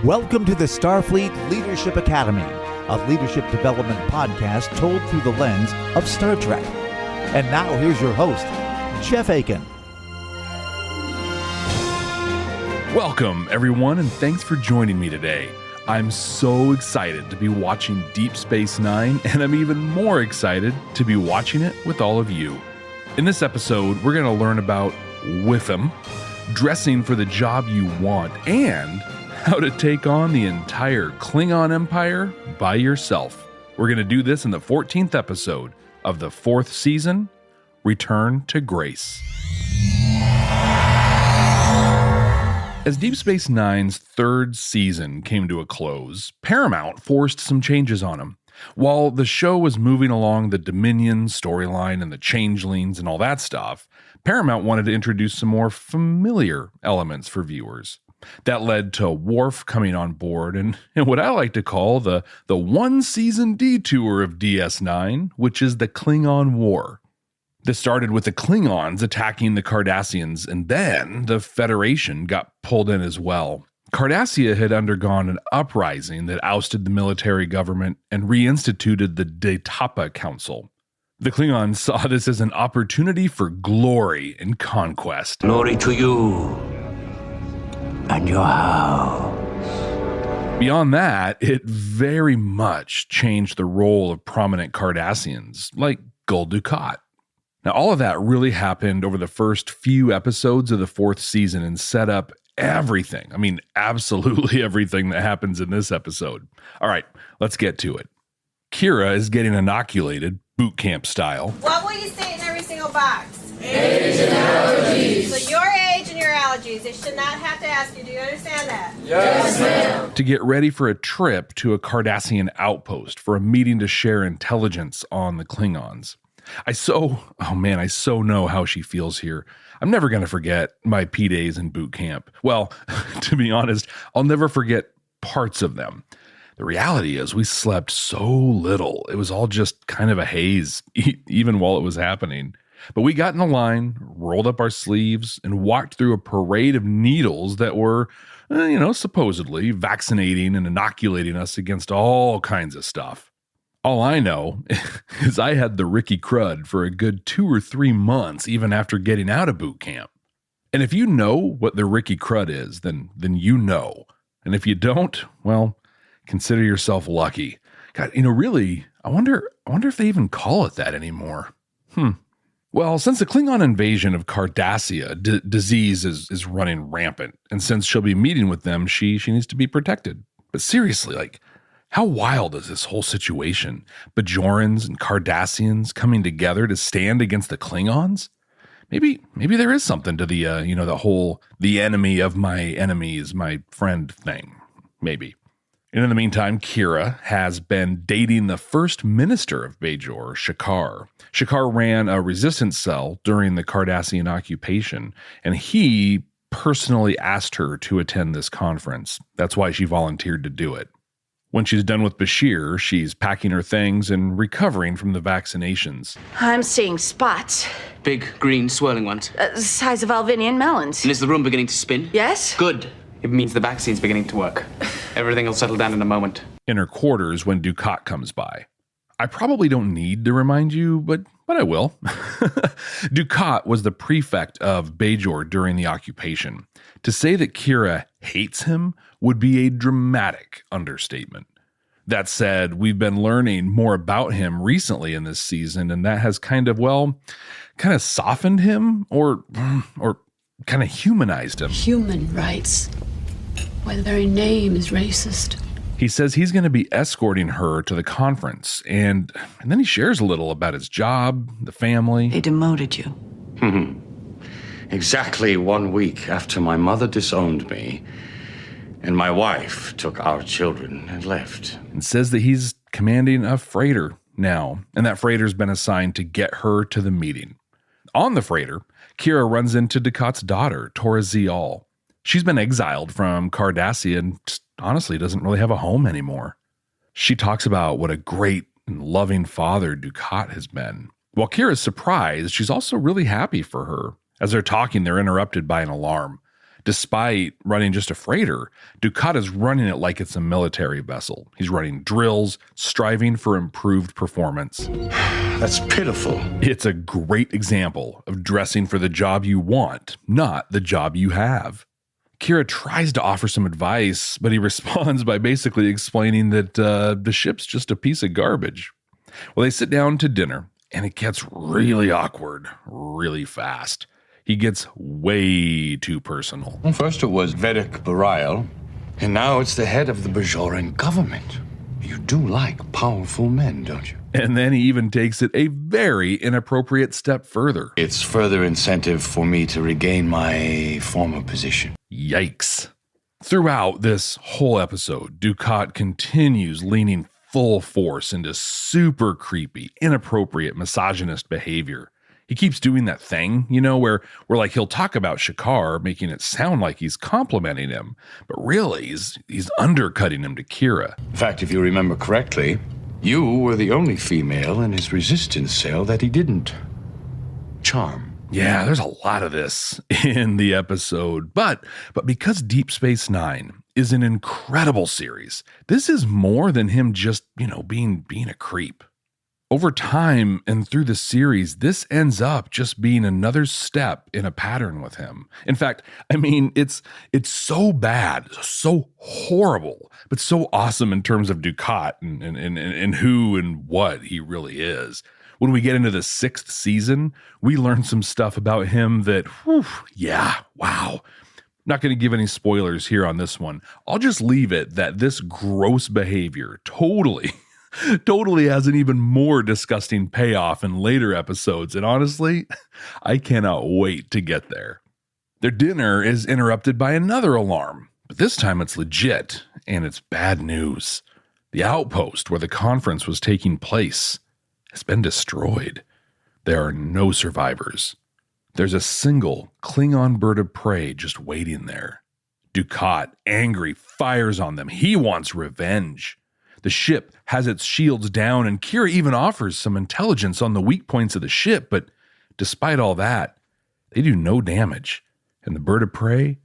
Welcome to the Starfleet Leadership Academy, a leadership development podcast told through the lens of Star Trek. And now here's your host, Jeff Akin. Welcome, everyone, and thanks for joining me today. I'm so excited to be watching Deep Space Nine, and I'm even more excited to be watching it with all of you. In this episode, we're going to learn about WIFM, dressing for the job you want, and how to take on the entire Klingon Empire by yourself. We're going to do this in the 14th episode of the 4th season, Return to Grace. As Deep Space Nine's 3rd season came to a close, Paramount forced some changes on them. While the show was moving along the Dominion storyline and the changelings and all that stuff, Paramount wanted to introduce some more familiar elements for viewers. That led to Worf coming on board and what I like to call the one-season detour of DS9, which is the Klingon War. This started with the Klingons attacking the Cardassians, and then the Federation got pulled in as well. Cardassia had undergone an uprising that ousted the military government and reinstituted the Detapa Council. The Klingons saw this as an opportunity for glory and conquest. Glory to you and your house. Beyond that, it very much changed the role of prominent Cardassians, like Gul Dukat. Now, all of that really happened over the first few episodes of the 4th season and set up everything. I mean, absolutely everything that happens in this episode. All right, let's get to it. Kira is getting inoculated, boot camp style. What will you say in every single box? Age and allergies. So your age and your allergies. They should not have to ask you. Do you understand that? Yes, ma'am. To get ready for a trip to a Cardassian outpost for a meeting to share intelligence on the Klingons. I so know how she feels here. I'm never going to forget my P-days in boot camp. Well, to be honest, I'll never forget parts of them. The reality is we slept so little. It was all just kind of a haze, even while it was happening. But we got in a line, rolled up our sleeves, and walked through a parade of needles that were, supposedly vaccinating and inoculating us against all kinds of stuff. All I know is I had the Ricky crud for a good 2 or 3 months, even after getting out of boot camp. And if you know what the Ricky crud is, then you know. And if you don't, well, consider yourself lucky. God, really, I wonder if they even call it that anymore. Well, since the Klingon invasion of Cardassia, disease is running rampant. And since she'll be meeting with them, she needs to be protected. But seriously, how wild is this whole situation? Bajorans and Cardassians coming together to stand against the Klingons? Maybe there is something to the, the whole, the enemy of my enemy is my friend thing. Maybe. And in the meantime, Kira has been dating the first minister of Bajor, Shakar. Shakar ran a resistance cell during the Cardassian occupation, and he personally asked her to attend this conference. That's why she volunteered to do it. When she's done with Bashir, she's packing her things and recovering from the vaccinations. I'm seeing spots. Big, green, swirling ones. Size of Alvinian melons. And is the room beginning to spin? Yes. Good. It means the vaccine's beginning to work. Everything will settle down in a moment. In her quarters when Dukat comes by. I probably don't need to remind you, but I will. Dukat was the prefect of Bajor during the occupation. To say that Kira hates him would be a dramatic understatement. That said, we've been learning more about him recently in this season, and that has kind of softened him or kind of humanized him. Human rights. Why, the very name is racist. He says he's going to be escorting her to the conference, and then he shares a little about his job, the family. They demoted you. Exactly 1 week after my mother disowned me, and my wife took our children and left. And says that he's commanding a freighter now, and that freighter's been assigned to get her to the meeting. On the freighter, Kira runs into Dukat's daughter, Tora Zial. She's been exiled from Cardassia and honestly doesn't really have a home anymore. She talks about what a great and loving father Dukat has been. While Kira's surprised, she's also really happy for her. As they're talking, they're interrupted by an alarm. Despite running just a freighter, Dukat is running it like it's a military vessel. He's running drills, striving for improved performance. That's pitiful. It's a great example of dressing for the job you want, not the job you have. Kira tries to offer some advice, but he responds by basically explaining that the ship's just a piece of garbage. Well, they sit down to dinner, and it gets really awkward really fast. He gets way too personal. Well, first it was Vedic Burial, and now it's the head of the Bajoran government. You do like powerful men, don't you? And then he even takes it a very inappropriate step further. It's further incentive for me to regain my former position. Yikes. Throughout this whole episode, Dukat continues leaning full force into super creepy, inappropriate, misogynist behavior. He keeps doing that thing, where like he'll talk about Shakar, making it sound like he's complimenting him, but really he's undercutting him to Kira. In fact, if you remember correctly, you were the only female in his resistance cell that he didn't charm. Yeah, there's a lot of this in the episode, but because Deep Space Nine is an incredible series, this is more than him just, being a creep. Over time and through the series, this ends up just being another step in a pattern with him. In fact, it's so bad, so horrible, but so awesome in terms of Dukat and who and what he really is. When we get into the 6th season, we learn some stuff about him that, wow. Not going to give any spoilers here on this one. I'll just leave it that this gross behavior totally has an even more disgusting payoff in later episodes, and honestly, I cannot wait to get there. Their dinner is interrupted by another alarm, but this time it's legit, and it's bad news. The outpost where the conference was taking place has been destroyed. There are no survivors. There's a single Klingon bird of prey just waiting there. Dukat, angry, fires on them. He wants revenge. The ship has its shields down, and Kira even offers some intelligence on the weak points of the ship, but despite all that, they do no damage, and the bird of prey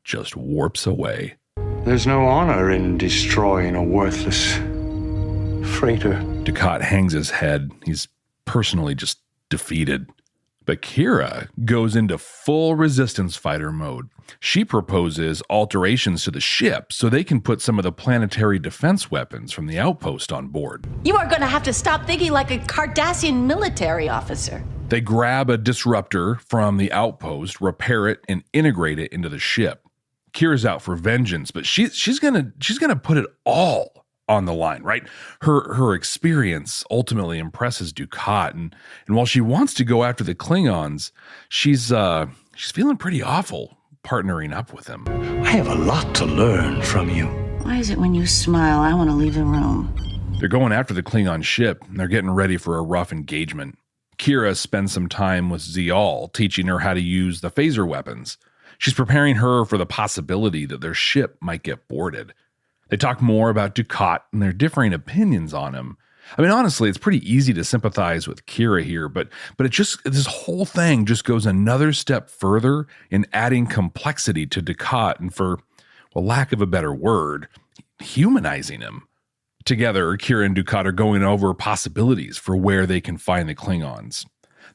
just warps away. There's no honor in destroying a worthless freighter. Dukat hangs his head. He's personally just defeated. But Kira goes into full resistance fighter mode. She proposes alterations to the ship so they can put some of the planetary defense weapons from the outpost on board. You are going to have to stop thinking like a Cardassian military officer. They grab a disruptor from the outpost, repair it, and integrate it into the ship. Kira's out for vengeance, but she's gonna put it all on the line, right? Her experience ultimately impresses Dukat, and while she wants to go after the Klingons, she's feeling pretty awful partnering up with him. I have a lot to learn from you. Why is it when you smile, I want to leave the room? They're going after the Klingon ship, and they're getting ready for a rough engagement. Kira spends some time with Zial, teaching her how to use the phaser weapons. She's preparing her for the possibility that their ship might get boarded. They talk more about Dukat and their differing opinions on him. Honestly, it's pretty easy to sympathize with Kira here, but this whole thing just goes another step further in adding complexity to Dukat and, for lack of a better word, humanizing him. Together, Kira and Dukat are going over possibilities for where they can find the Klingons.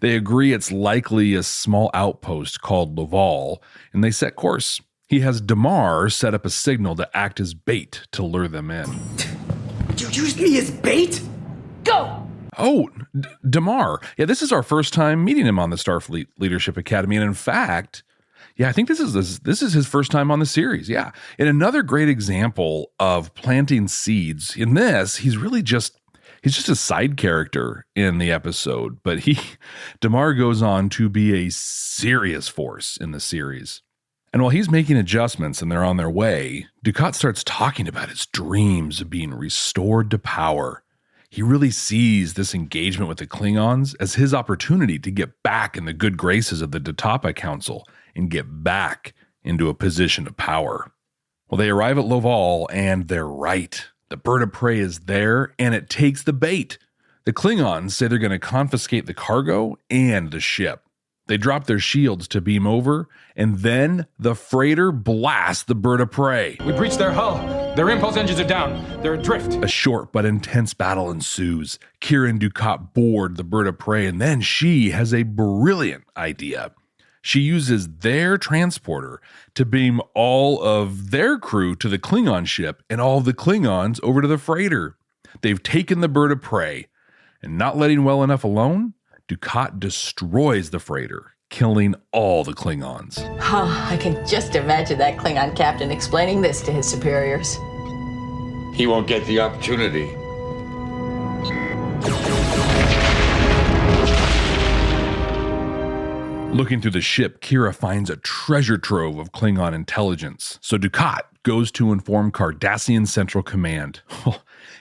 They agree it's likely a small outpost called Loval, and they set course. He has Damar set up a signal to act as bait to lure them in. You used me as bait? Go! Oh, Damar. Yeah, this is our first time meeting him on the Starfleet Leadership Academy, and in fact, I think this is his first time on the series. Yeah, and another great example of planting seeds. In this, he's just a side character in the episode, but Damar goes on to be a serious force in the series. And while he's making adjustments and they're on their way, Dukat starts talking about his dreams of being restored to power. He really sees this engagement with the Klingons as his opportunity to get back in the good graces of the Datapa Council and get back into a position of power. Well, they arrive at Loval, and they're right. The bird of prey is there, and it takes the bait. The Klingons say they're going to confiscate the cargo and the ship. They drop their shields to beam over, and then the freighter blasts the bird of prey. We breached their hull. Their impulse engines are down. They're adrift. A short but intense battle ensues. Kira and Dukat board the bird of prey, and then she has a brilliant idea. She uses their transporter to beam all of their crew to the Klingon ship and all of the Klingons over to the freighter. They've taken the bird of prey, and not letting well enough alone, Dukat destroys the freighter, killing all the Klingons. I can just imagine that Klingon captain explaining this to his superiors. He won't get the opportunity. Looking through the ship, Kira finds a treasure trove of Klingon intelligence. So Dukat goes to inform Cardassian Central Command.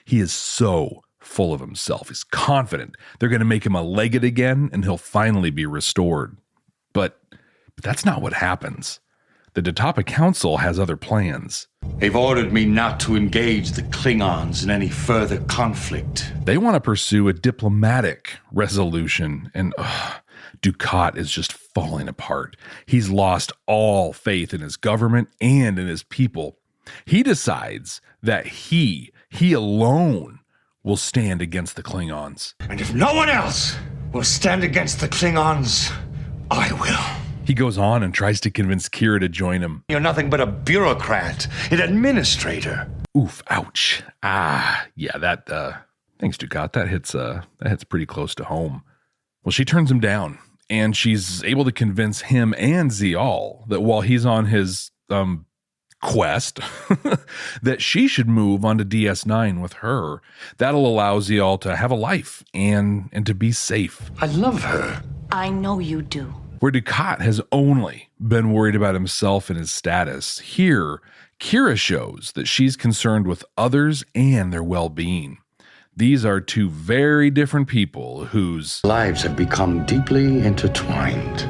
He is so full of himself. He's confident they're going to make him a legate again and he'll finally be restored. But that's not what happens. The Datapa Council has other plans. They've ordered me not to engage the Klingons in any further conflict. They want to pursue a diplomatic resolution, and Dukat is just falling apart. He's lost all faith in his government and in his people. He decides that he alone will stand against the Klingons. And if no one else will stand against the Klingons, I will. He goes on and tries to convince Kira to join him. You're nothing but a bureaucrat, an administrator. Oof, ouch. Yeah, thanks, Dukat. That hits pretty close to home. Well, she turns him down, and she's able to convince him and Zial that while he's on his quest, that she should move on to DS9 with her. That'll allow Zial to have a life and to be safe. I love her. I know you do. Where Dukat has only been worried about himself and his status, here, Kira shows that she's concerned with others and their well-being. These are two very different people whose lives have become deeply intertwined.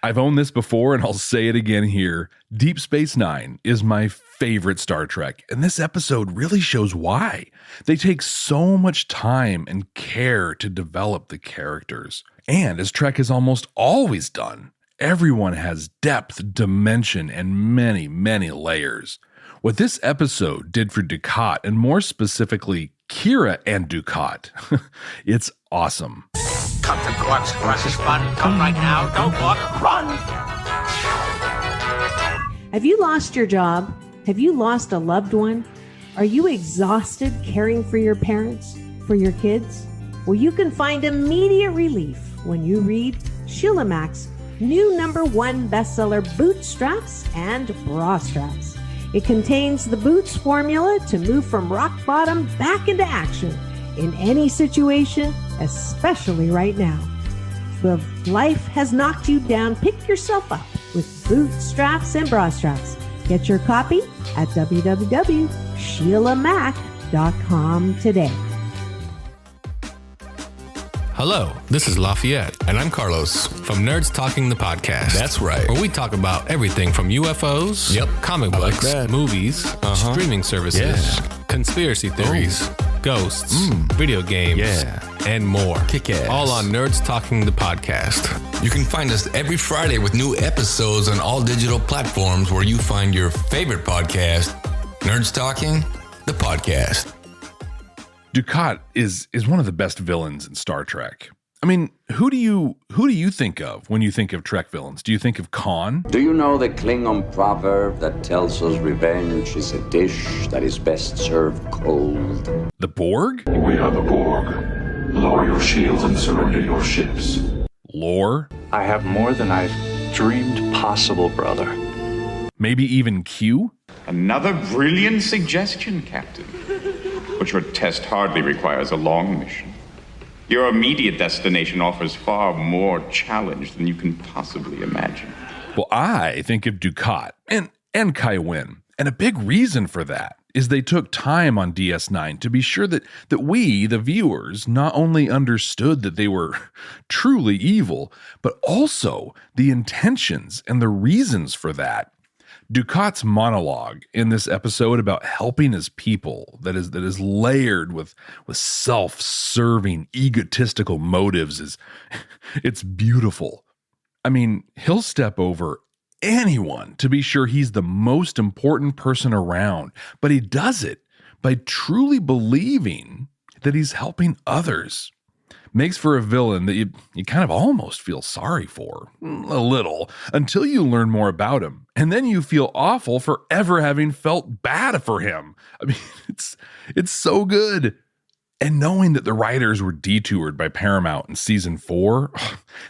I've owned this before and I'll say it again here. Deep Space Nine is my favorite Star Trek, and this episode really shows why. They take so much time and care to develop the characters. And as Trek has almost always done, everyone has depth, dimension, and many, many layers. What this episode did for Dukat, and more specifically, Kira and Dukat, it's awesome. Come to Quark's Crush is fun. Come right now. Don't walk. Run! Have you lost your job? Have you lost a loved one? Are you exhausted caring for your parents, for your kids? Well, you can find immediate relief when you read Sheila Mac's new #1 bestseller, Bootstraps and Bra Straps. It contains the Boots formula to move from rock bottom back into action in any situation, especially right now. If life has knocked you down, pick yourself up with Bootstraps and Bra Straps. Get your copy at www.sheilamac.com today. Hello, this is Lafayette. And I'm Carlos. From Nerds Talking the Podcast. That's right. Where we talk about everything from UFOs, comic books, movies, streaming services, conspiracy theories, ghosts, video games, and more. Kick-ass. All on Nerds Talking the Podcast. You can find us every Friday with new episodes on all digital platforms where you find your favorite podcast, Nerds Talking the Podcast. Dukat is one of the best villains in Star Trek. I mean, who do you think of when you think of Trek villains? Do you think of Khan? Do you know the Klingon proverb that tells us revenge is a dish that is best served cold? The Borg? We are the Borg. Lower your shields and surrender your ships. Lore? I have more than I've dreamed possible, brother. Maybe even Q? Another brilliant suggestion, Captain. But your test hardly requires a long mission. Your immediate destination offers far more challenge than you can possibly imagine. Well, I think of Dukat and Kai Wynn, and a big reason for that is they took time on DS9 to be sure that we, the viewers, not only understood that they were truly evil, but also the intentions and the reasons for that. Dukat's monologue in this episode about helping his people that is layered with self-serving, egotistical motives it's beautiful. I mean, he'll step over anyone to be sure he's the most important person around, but he does it by truly believing that he's helping others. Makes for a villain that you kind of almost feel sorry for, a little, until you learn more about him. And then you feel awful for ever having felt bad for him. I mean, it's so good. And knowing that the writers were detoured by Paramount in season 4,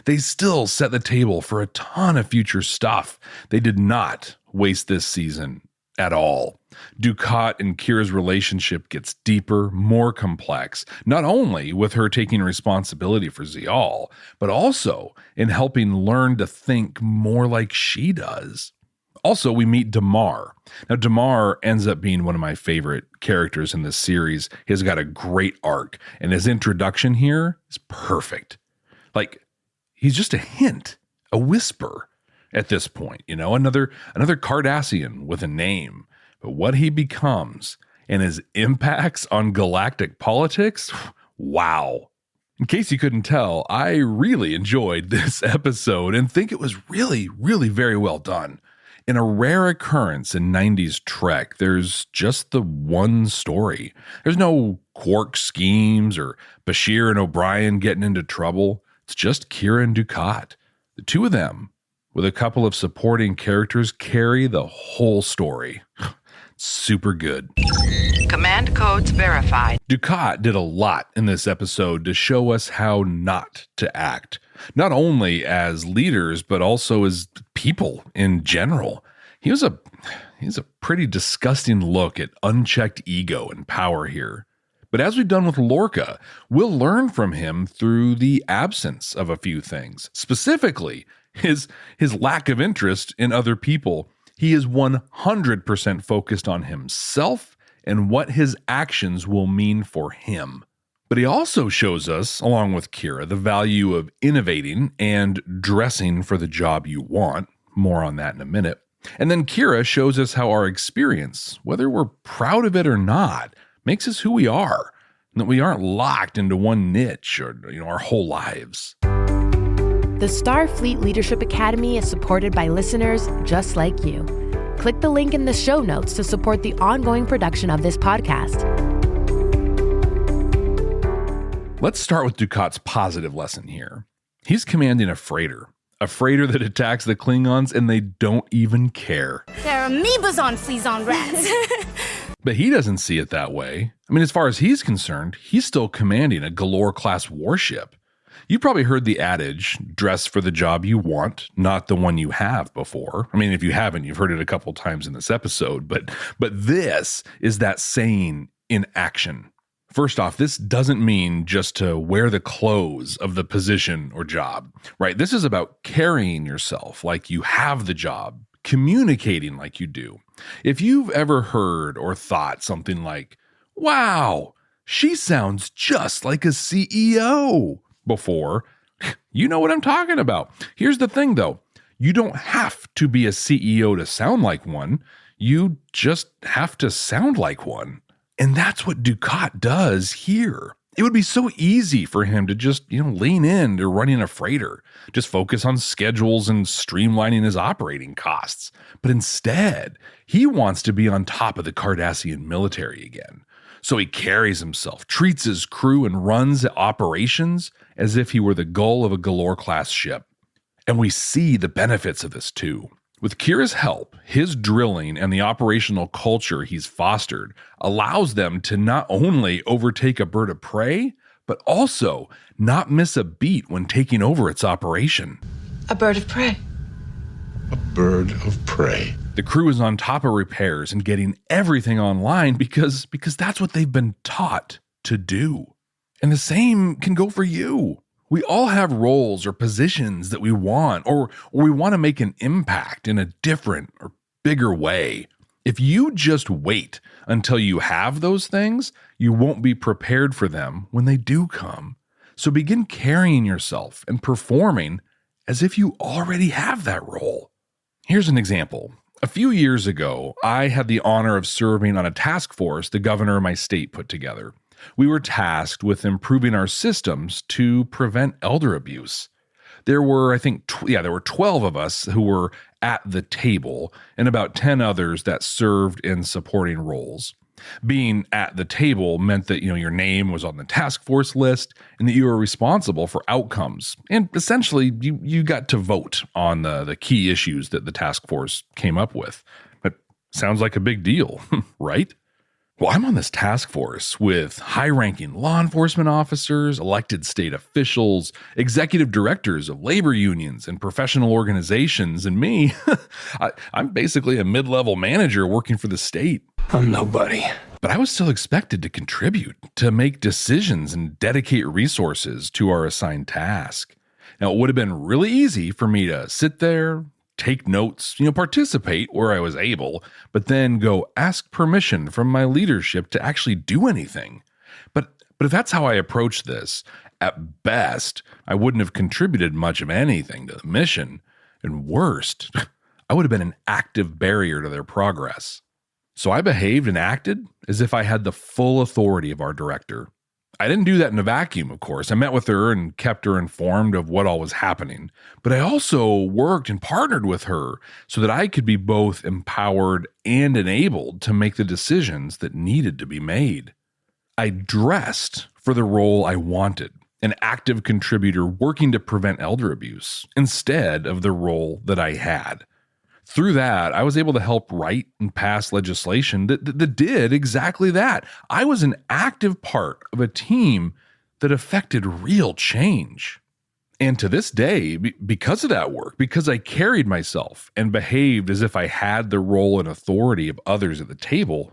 they still set the table for a ton of future stuff. They did not waste this season at all. Dukat and Kira's relationship gets deeper, more complex, not only with her taking responsibility for Zial, but also in helping learn to think more like she does. Also, we meet Damar. Now, Damar ends up being one of my favorite characters in this series. He's got a great arc, and his introduction here is perfect. Like, he's just a hint, a whisper at this point, another Cardassian with a name. But what he becomes and his impacts on galactic politics, wow. In case you couldn't tell, I really enjoyed this episode and think it was really, really very well done. In a rare occurrence in 90s Trek, there's just the one story. There's no Quark schemes or Bashir and O'Brien getting into trouble. It's just Kira and Dukat. The two of them, with a couple of supporting characters, carry the whole story. Super good. Command codes verified. Dukat did a lot in this episode to show us how not to act, not only as leaders, but also as people in general. He's a pretty disgusting look at unchecked ego and power here. But as we've done with Lorca, we'll learn from him through the absence of a few things, specifically his lack of interest in other people. He is 100% focused on himself and what his actions will mean for him. But he also shows us, along with Kira, the value of innovating and dressing for the job you want. More on that in a minute. And then Kira shows us how our experience, whether we're proud of it or not, makes us who we are, and that we aren't locked into one niche or our whole lives. The Starfleet Leadership Academy is supported by listeners just like you. Click the link in the show notes to support the ongoing production of this podcast. Let's start with Dukat's positive lesson here. He's commanding a freighter that attacks the Klingons and they don't even care. There are amoebas on fleas on rats. But he doesn't see it that way. I mean, as far as he's concerned, he's still commanding a Galore-class warship. You probably heard the adage, dress for the job you want, not the one you have before. I mean, if you haven't, you've heard it a couple times in this episode, but this is that saying in action. First off, this doesn't mean just to wear the clothes of the position or job, right? This is about carrying yourself like you have the job, communicating like you do. If you've ever heard or thought something like, wow, she sounds just like a CEO before, you know what I'm talking about. Here's the thing though, you don't have to be a CEO to sound like one. You just have to sound like one. And that's what Dukat does here. It would be so easy for him to just, lean in to running a freighter, just focus on schedules and streamlining his operating costs. But instead, he wants to be on top of the Cardassian military again. So he carries himself, treats his crew, and runs operations as if he were the gull of a Galore-class ship. And we see the benefits of this too. With Kira's help, his drilling and the operational culture he's fostered allows them to not only overtake a bird of prey, but also not miss a beat when taking over its operation. A bird of prey. A bird of prey. The crew is on top of repairs and getting everything online because that's what they've been taught to do. And the same can go for you. We all have roles or positions that we want, or we want to make an impact in a different or bigger way. If you just wait until you have those things, you won't be prepared for them when they do come. So begin carrying yourself and performing as if you already have that role. Here's an example. A few years ago, I had the honor of serving on a task force the governor of my state put together. We were tasked with improving our systems to prevent elder abuse. There were, there were 12 of us who were at the table and about 10 others that served in supporting roles. Being at the table meant that, your name was on the task force list and that you were responsible for outcomes. And essentially, you got to vote on the key issues that the task force came up with. But sounds like a big deal, right? Well, I'm on this task force with high-ranking law enforcement officers, elected state officials, executive directors of labor unions and professional organizations, and me, I'm basically a mid-level manager working for the state. I'm nobody. But I was still expected to contribute, to make decisions and dedicate resources to our assigned task. Now, it would have been really easy for me to sit there, take notes, participate where I was able, but then go ask permission from my leadership to actually do anything. But if that's how I approached this, at best, I wouldn't have contributed much of anything to the mission. And worst, I would have been an active barrier to their progress. So I behaved and acted as if I had the full authority of our director. I didn't do that in a vacuum, of course. I met with her and kept her informed of what all was happening. But I also worked and partnered with her so that I could be both empowered and enabled to make the decisions that needed to be made. I dressed for the role I wanted, an active contributor working to prevent elder abuse, instead of the role that I had. Through that, I was able to help write and pass legislation that did exactly that. I was an active part of a team that affected real change. And to this day, because of that work, because I carried myself and behaved as if I had the role and authority of others at the table,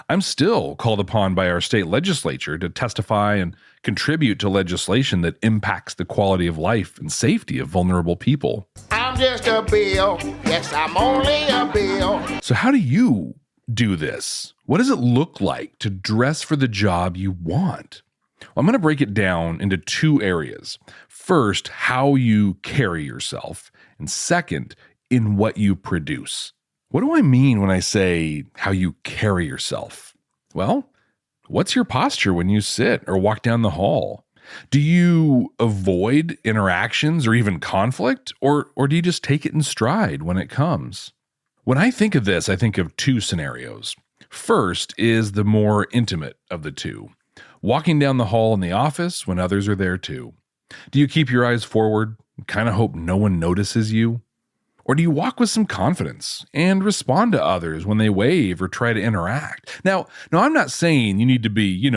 I'm still called upon by our state legislature to testify and contribute to legislation that impacts the quality of life and safety of vulnerable people. I'm just a bill. Yes, I'm only a bill. So how do you do this? What does it look like to dress for the job you want? Well, I'm going to break it down into two areas. First, how you carry yourself, and second, in what you produce. What do I mean when I say how you carry yourself? Well, what's your posture when you sit or walk down the hall? Do you avoid interactions or even conflict, or do you just take it in stride when it comes? When I think of this, I think of two scenarios. First is the more intimate of the two. Walking down the hall in the office when others are there too. Do you keep your eyes forward and kind of hope no one notices you? Or do you walk with some confidence and respond to others when they wave or try to interact? Now, I'm not saying you need to be,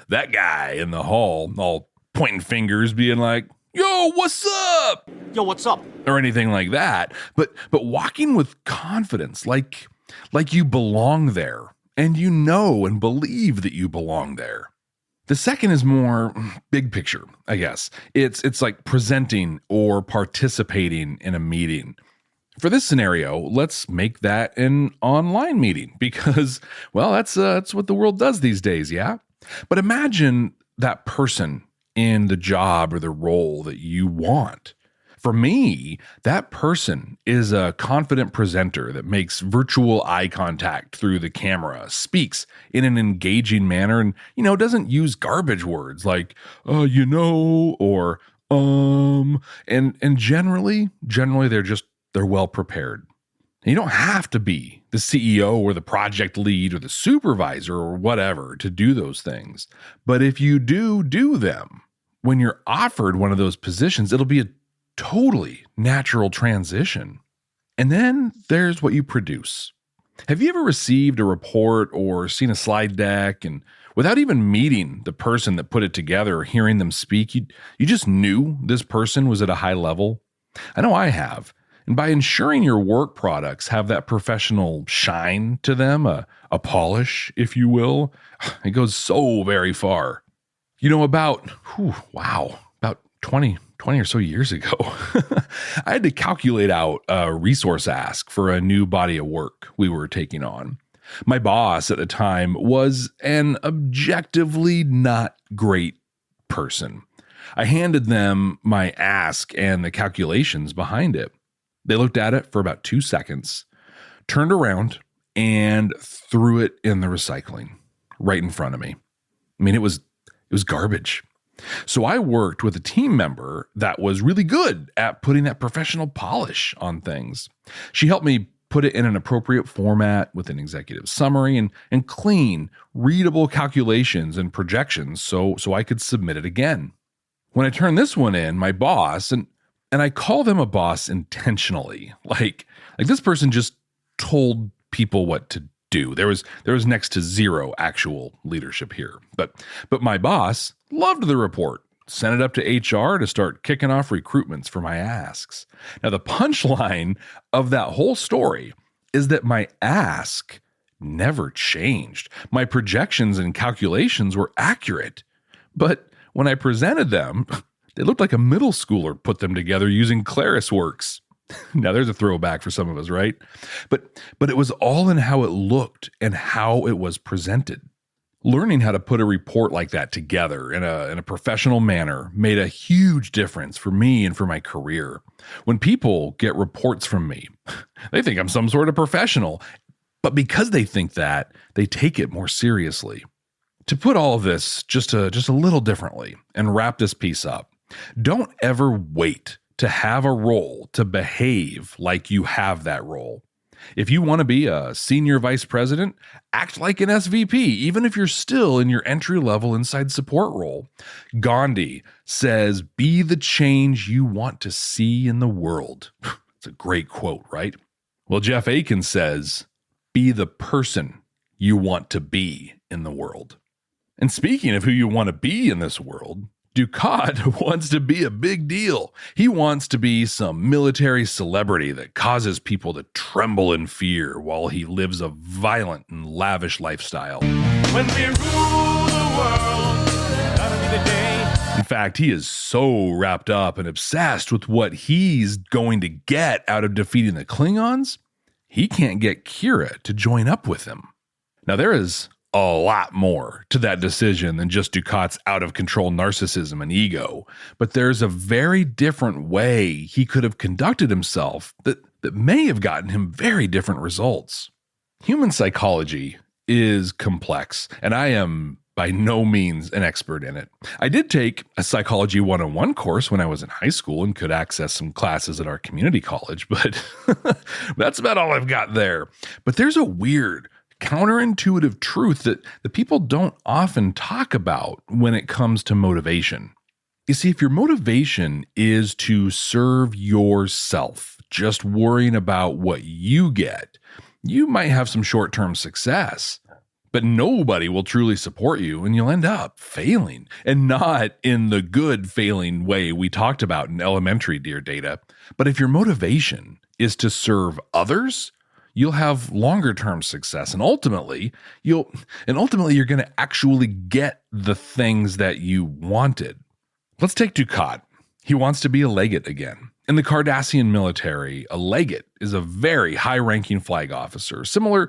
that guy in the hall all pointing fingers being like, yo, what's up? Yo, what's up? Or anything like that. But walking with confidence, like you belong there and you know and believe that you belong there. The second is more big picture, I guess. It's like presenting or participating in a meeting. For this scenario, let's make that an online meeting because, well, that's what the world does these days, yeah? But imagine that person in the job or the role that you want. For me, that person is a confident presenter that makes virtual eye contact through the camera, speaks in an engaging manner, and, doesn't use garbage words like, or, and generally they're well prepared. And you don't have to be the CEO or the project lead or the supervisor or whatever to do those things. But if you do them, when you're offered one of those positions, it'll be a totally natural transition. And then there's what you produce. Have you ever received a report or seen a slide deck and without even meeting the person that put it together or hearing them speak, you just knew this person was at a high level? I know I have. And by ensuring your work products have that professional shine to them, a polish, if you will, it goes so very far. About 20 or so years ago, I had to calculate out a resource ask for a new body of work we were taking on. My boss at the time was an objectively not great person. I handed them my ask and the calculations behind it. They looked at it for about 2 seconds, turned around and threw it in the recycling right in front of me. I mean, it was garbage. So I worked with a team member that was really good at putting that professional polish on things. She helped me put it in an appropriate format with an executive summary and clean, readable calculations and projections so I could submit it again. When I turned this one in, my boss, and I call them a boss intentionally, like this person just told people what to do. There was next to zero actual leadership here. But my boss loved the report, sent it up to HR to start kicking off recruitments for my asks. Now, the punchline of that whole story is that my ask never changed. My projections and calculations were accurate. But when I presented them, they looked like a middle schooler put them together using ClarisWorks. Now, there's a throwback for some of us, right? But it was all in how it looked and how it was presented. Learning how to put a report like that together in a professional manner made a huge difference for me and for my career. When people get reports from me, they think I'm some sort of professional. But because they think that, they take it more seriously. To put all of this just a little differently and wrap this piece up, don't ever wait to have a role to behave like you have that role. If you want to be a senior vice president, act like an SVP, even if you're still in your entry-level inside support role. Gandhi says, "Be the change you want to see in the world." It's a great quote, right? Well, Jeff Akin says, "Be the person you want to be in the world." And speaking of who you want to be in this world, Dukat wants to be a big deal. He wants to be some military celebrity that causes people to tremble in fear while he lives a violent and lavish lifestyle. When we rule the world, that'll be the day. In fact, he is so wrapped up and obsessed with what he's going to get out of defeating the Klingons, he can't get Kira to join up with him. Now, there is a lot more to that decision than just Dukat's out-of-control narcissism and ego, but there's a very different way he could have conducted himself that may have gotten him very different results. Human psychology is complex, and I am by no means an expert in it. I did take a Psychology 101 course when I was in high school and could access some classes at our community college, but that's about all I've got there. But there's a weird, counterintuitive truth that the people don't often talk about when it comes to motivation. You see, if your motivation is to serve yourself, just worrying about what you get, you might have some short-term success, but nobody will truly support you and you'll end up failing, and not in the good failing way we talked about in elementary, dear Data. But if your motivation is to serve others, you'll have longer term success, and ultimately you're going to actually get the things that you wanted. Let's take Dukat. He wants to be a legate again. In the Cardassian military, a legate is a very high-ranking flag officer, similar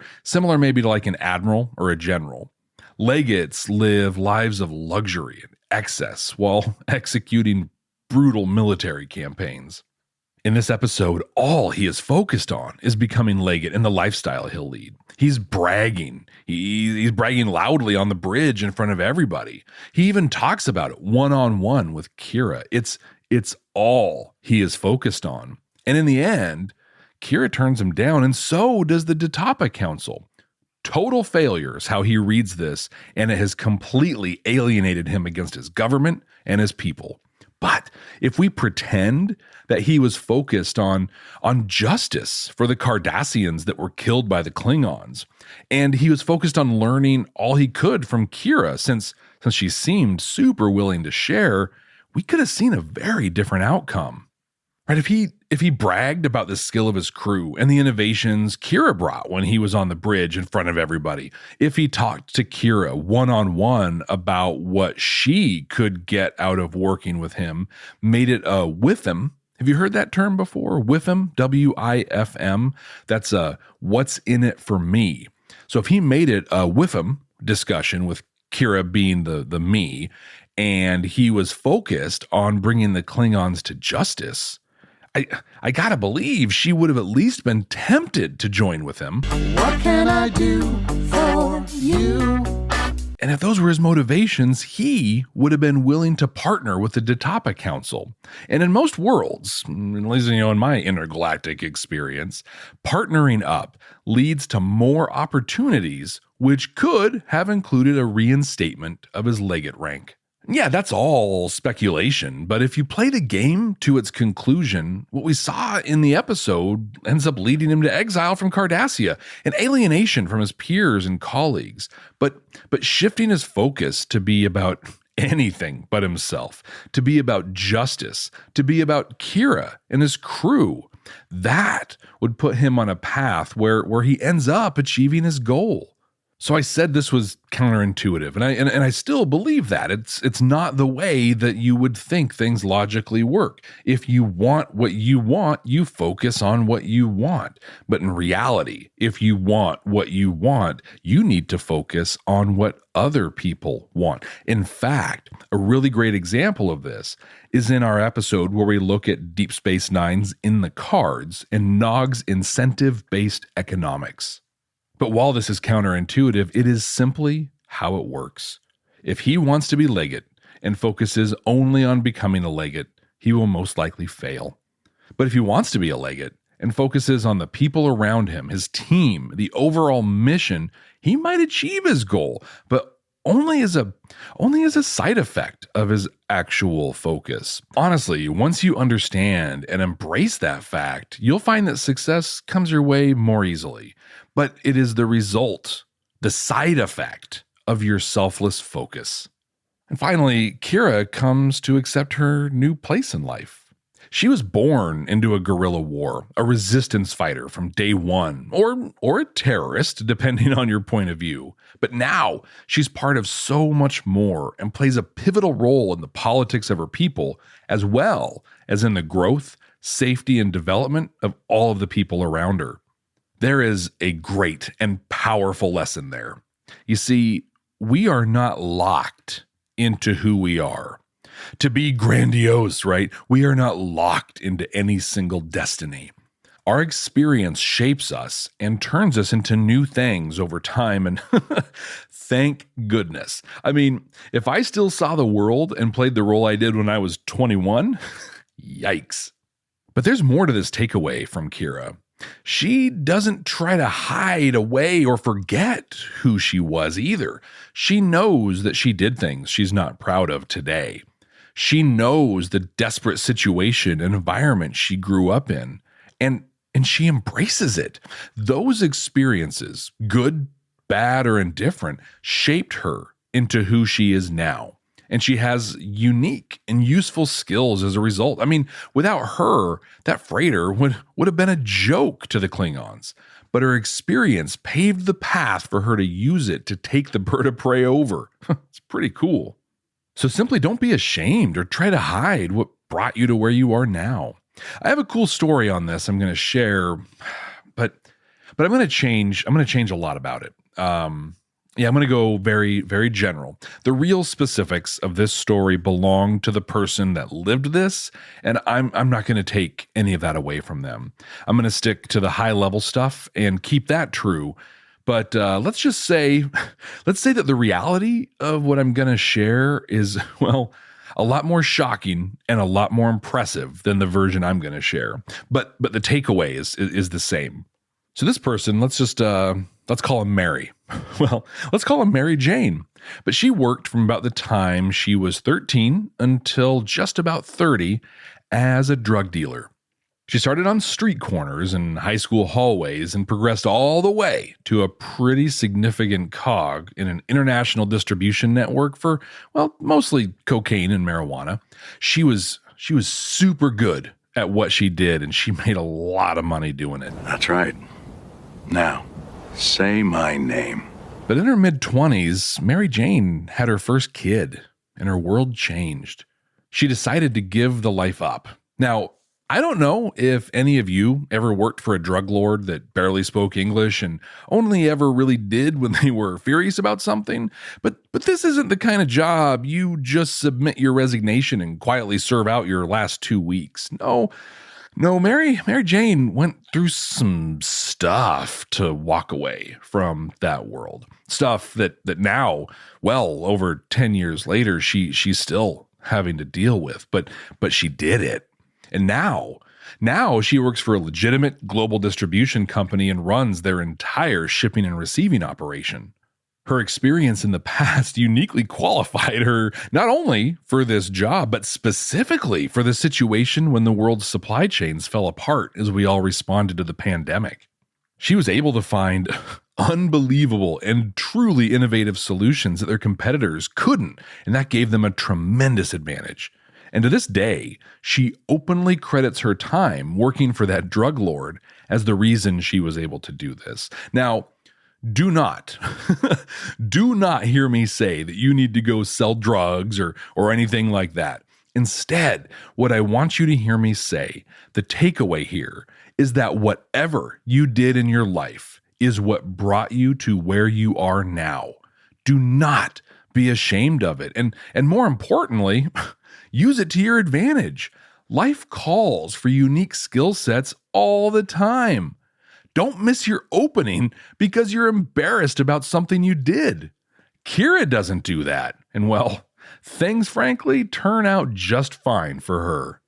maybe to like an admiral or a general. Legates live lives of luxury and excess while executing brutal military campaigns. In this episode, all he is focused on is becoming legate and the lifestyle he'll lead. He's bragging. He's bragging loudly on the bridge in front of everybody. He even talks about it one-on-one with Kira. It's all he is focused on. And in the end, Kira turns him down, and so does the Detapa Council. Total failure is how he reads this, and it has completely alienated him against his government and his people. But if we pretend that he was focused on justice for the Cardassians that were killed by the Klingons, and he was focused on learning all he could from Kira, since she seemed super willing to share, we could have seen a very different outcome. Right? If he bragged about the skill of his crew and the innovations Kira brought when he was on the bridge in front of everybody, if he talked to Kira one-on-one about what she could get out of working with him, made it a WIFM. Have you heard that term before? WIFM, W-I-F-M. That's a what's in it for me. So if he made it a WIFM discussion with Kira being the me, and he was focused on bringing the Klingons to justice, I gotta believe she would have at least been tempted to join with him. What can I do for you? And if those were his motivations, he would have been willing to partner with the Dukat Council. And in most worlds, at least in my intergalactic experience, partnering up leads to more opportunities, which could have included a reinstatement of his legate rank. Yeah, that's all speculation, but if you play the game to its conclusion, what we saw in the episode ends up leading him to exile from Cardassia and alienation from his peers and colleagues, but shifting his focus to be about anything but himself, to be about justice, to be about Kira and his crew. That would put him on a path where he ends up achieving his goal. So I said this was counterintuitive, and I still believe that. It's not the way that you would think things logically work. If you want what you want, you focus on what you want. But in reality, if you want what you want, you need to focus on what other people want. In fact, a really great example of this is in our episode where we look at Deep Space Nine's In the Cards and Nog's incentive-based economics. But while this is counterintuitive, it is simply how it works. If he wants to be legate and focuses only on becoming a legate, he will most likely fail. But if he wants to be a legate and focuses on the people around him, his team, the overall mission, he might achieve his goal, but only as a side effect of his actual focus. Honestly, once you understand and embrace that fact, you'll find that success comes your way more easily. But it is the result, the side effect of your selfless focus. And finally, Kira comes to accept her new place in life. She was born into a guerrilla war, a resistance fighter from day one, or a terrorist, depending on your point of view. But now she's part of so much more and plays a pivotal role in the politics of her people, as well as in the growth, safety, and development of all of the people around her. There is a great and powerful lesson there. You see, we are not locked into who we are. To be grandiose, right? We are not locked into any single destiny. Our experience shapes us and turns us into new things over time, and thank goodness. I mean, if I still saw the world and played the role I did when I was 21, yikes. But there's more to this takeaway from Kira. She doesn't try to hide away or forget who she was either. She knows that she did things she's not proud of today. She knows the desperate situation and environment she grew up in, and she embraces it. Those experiences, good, bad, or indifferent, shaped her into who she is now. And she has unique and useful skills as a result. I mean, without her, that freighter would have been a joke to the Klingons. But her experience paved the path for her to use it to take the bird of prey over. It's pretty cool. So simply don't be ashamed or try to hide what brought you to where you are now. I have a cool story on this I'm going to share, but I'm going to change a lot about it. I'm going to go very, very general. The real specifics of this story belong to the person that lived this, and I'm not going to take any of that away from them. I'm going to stick to the high level stuff and keep that true. But let's say that the reality of what I'm going to share is, well, a lot more shocking and a lot more impressive than the version I'm going to share. But the takeaway is the same. So this person, let's call him Mary. Well, let's call him Mary Jane. But she worked from about the time she was 13 until just about 30 as a drug dealer. She started on street corners and high school hallways and progressed all the way to a pretty significant cog in an international distribution network for, well, mostly cocaine and marijuana. She was super good at what she did, and she made a lot of money doing it. That's right. Now, say my name. But in her mid-20s, Mary Jane had her first kid, and her world changed. She decided to give the life up. Now, I don't know if any of you ever worked for a drug lord that barely spoke English and only ever really did when they were furious about something, but this isn't the kind of job you just submit your resignation and quietly serve out your last 2 weeks. No, No, Mary Jane went through some stuff to walk away from that world. Stuff that now, well, over 10 years later, she's still having to deal with, but she did it. And now she works for a legitimate global distribution company and runs their entire shipping and receiving operation. Her experience in the past uniquely qualified her not only for this job, but specifically for the situation when the world's supply chains fell apart as we all responded to the pandemic. She was able to find unbelievable and truly innovative solutions that their competitors couldn't, and that gave them a tremendous advantage. And to this day, she openly credits her time working for that drug lord as the reason she was able to do this. Now, do not hear me say that you need to go sell drugs or anything like that. Instead, what I want you to hear me say, the takeaway here, is that whatever you did in your life is what brought you to where you are now. Do not be ashamed of it. And more importantly, use it to your advantage. Life calls for unique skill sets all the time. Don't miss your opening because you're embarrassed about something you did. Kira doesn't do that. And well, things frankly turn out just fine for her.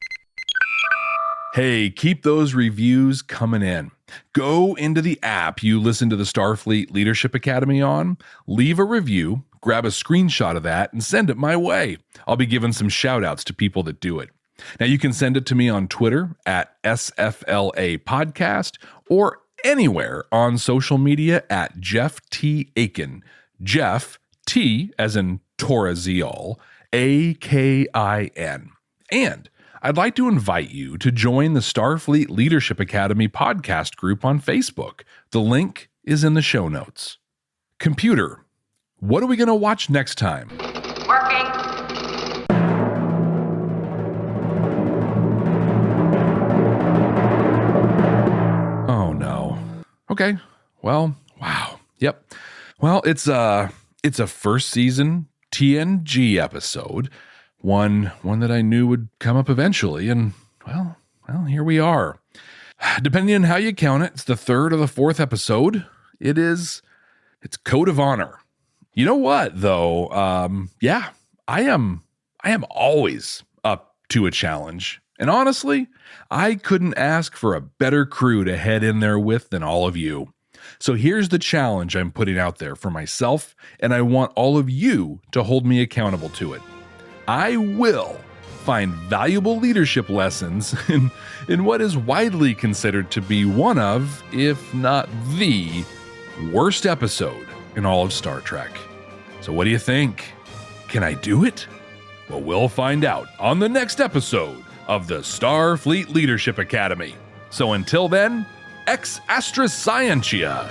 Hey, keep those reviews coming in. Go into the app you listen to the Starfleet Leadership Academy on, leave a review, grab a screenshot of that, and send it my way. I'll be giving some shout outs to people that do it. Now, you can send it to me on Twitter at SFLA Podcast or anywhere on social media at Jeff T. Akin. Jeff T as in Toraziel, Akin. And I'd like to invite you to join the Starfleet Leadership Academy podcast group on Facebook. The link is in the show notes. Computer, what are we going to watch next time? Working. Oh no. Okay. Well, wow. Yep. Well, it's a first season TNG episode. One that I knew would come up eventually, and well, here we are. Depending on how you count it, it's the third or the fourth episode. It's Code of Honor. You know what, though? I am always up to a challenge. And honestly, I couldn't ask for a better crew to head in there with than all of you. So here's the challenge I'm putting out there for myself, and I want all of you to hold me accountable to it. I will find valuable leadership lessons in what is widely considered to be one of, if not the, worst episode in all of Star Trek. So what do you think? Can I do it? Well, we'll find out on the next episode of the Starfleet Leadership Academy. So until then, ex Astra Scientia.